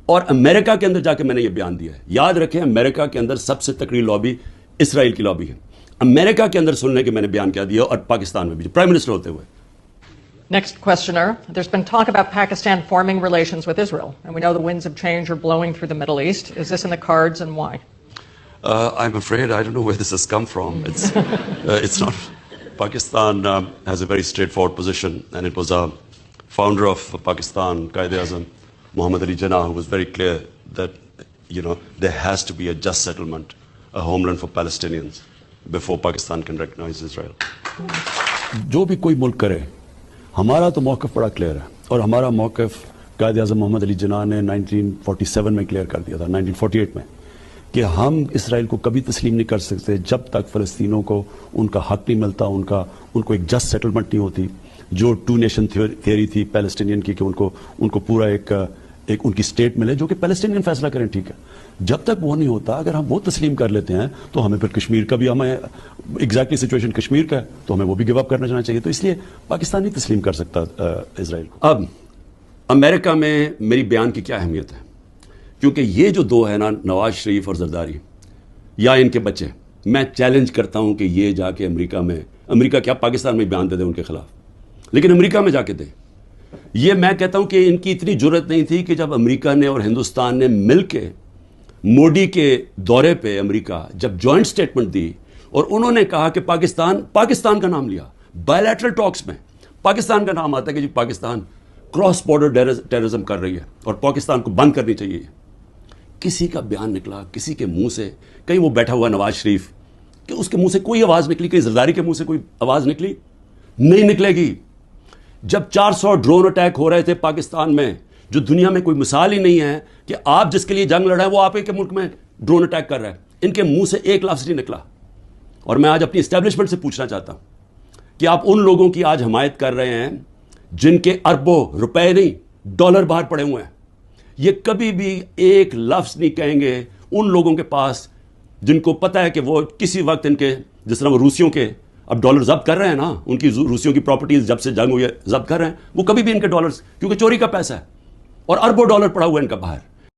اور امریکہ کے اندر جا کے میں نے یہ بیان دیا ہے. یاد رکھیں امریکہ کے اندر سب سے تکڑی لابی اسرائیل کی لابی ہے. امریکہ کے اندر سننے کے میں نے بیان کیا دیا, اور پاکستان میں بھی پرائم منسٹر ہوتے ہوئے. Next questioner. There's been talk about Pakistan forming relations with Israel, and we know the winds of change are blowing through the Middle East. Is this in the cards, and why? I'm afraid I don't know where this has come from. It's not. Pakistan has a very straightforward position, and it was a founder of Pakistan, Quaid-e-Azam, Muhammad Ali Jinnah, who was very clear that, there has to be a just settlement, a homeland for Palestinians, before Pakistan can recognize Israel. جو بھی کوئی ملک کرے, ہمارا تو موقف بڑا clear ہے, اور ہمارا موقف قائد اعظم محمد علی جناح نے 1947 میں کلیئر کر دیا تھا, 1948 میں, کہ ہم اسرائیل کو کبھی تسلیم نہیں کر سکتے جب تک فلسطینوں کو ان کا حق نہیں ملتا, ان کو ایک جسٹ سیٹلمنٹ نہیں ہوتی. جو ٹو نیشن تھیوری تھی پیلسٹینین کی, کہ ان کو پورا ایک ان کی اسٹیٹ ملے جو کہ پیلسٹینین فیصلہ کریں, ٹھیک ہے. جب تک وہ نہیں ہوتا, اگر ہم وہ تسلیم کر لیتے ہیں تو ہمیں پھر کشمیر کا بھی, ہمیں ایگزیکٹلی سچویشن کشمیر کا ہے تو ہمیں وہ بھی گیو اپ کرنا چاہنا چاہیے. تو اس لیے پاکستان نہیں تسلیم کر سکتا اسرائیل کو. اب امریکہ میں میری بیان کی کیا اہمیت ہے, کیونکہ یہ جو دو ہے نا, نواز شریف اور زرداری, یا ان کے بچے, میں چیلنج کرتا ہوں کہ یہ جا کے امریکہ کیا پاکستان میں بیان دے دے ان کے خلاف, لیکن امریکہ میں جا کے دے. یہ میں کہتا ہوں کہ ان کی اتنی جرت نہیں تھی کہ جب امریکہ نے اور ہندوستان نے مل کے موڈی کے دورے پہ امریکہ جب جوائنٹ سٹیٹمنٹ دی اور انہوں نے کہا کہ پاکستان کا نام لیا بائیلیٹرل ٹاکس میں, پاکستان کا نام آتا ہے کہ جی پاکستان کراس بارڈر ٹیررزم کر رہی ہے اور پاکستان کو بند کرنی چاہیے. کسی کا بیان نکلا کسی کے منہ سے, کہیں وہ بیٹھا ہوا نواز شریف, کہ اس کے منہ سے کوئی آواز نکلی, کہیں زرداری کے منہ سے کوئی آواز نکلی؟ نہیں نکلے گی. جب 400 ڈرون اٹیک ہو رہے تھے پاکستان میں, جو دنیا میں کوئی مثال ہی نہیں ہے کہ آپ جس کے لیے جنگ لڑ رہے ہیں وہ آپ کے ملک میں ڈرون اٹیک کر رہے ہیں, ان کے منہ سے ایک لفظ نہیں نکلا. اور میں آج اپنی اسٹیبلشمنٹ سے پوچھنا چاہتا ہوں کہ آپ ان لوگوں کی آج حمایت کر رہے ہیں جن کے اربوں روپے نہیں ڈالر باہر پڑے ہوئے ہیں. یہ کبھی بھی ایک لفظ نہیں کہیں گے ان لوگوں کے پاس جن کو پتہ ہے کہ وہ کسی وقت ان کے, جس طرح وہ روسیوں کے اب ڈالر ضبط کر رہے ہیں نا, ان کی روسیوں کی پراپرٹیز جب سے جنگ ہوئی ہے ضبط کر رہے ہیں, وہ کبھی بھی ان کے ڈالرز, کیونکہ چوری کا پیسہ ہے اور اربوں ڈالر پڑا ہوا ہے ان کا باہر.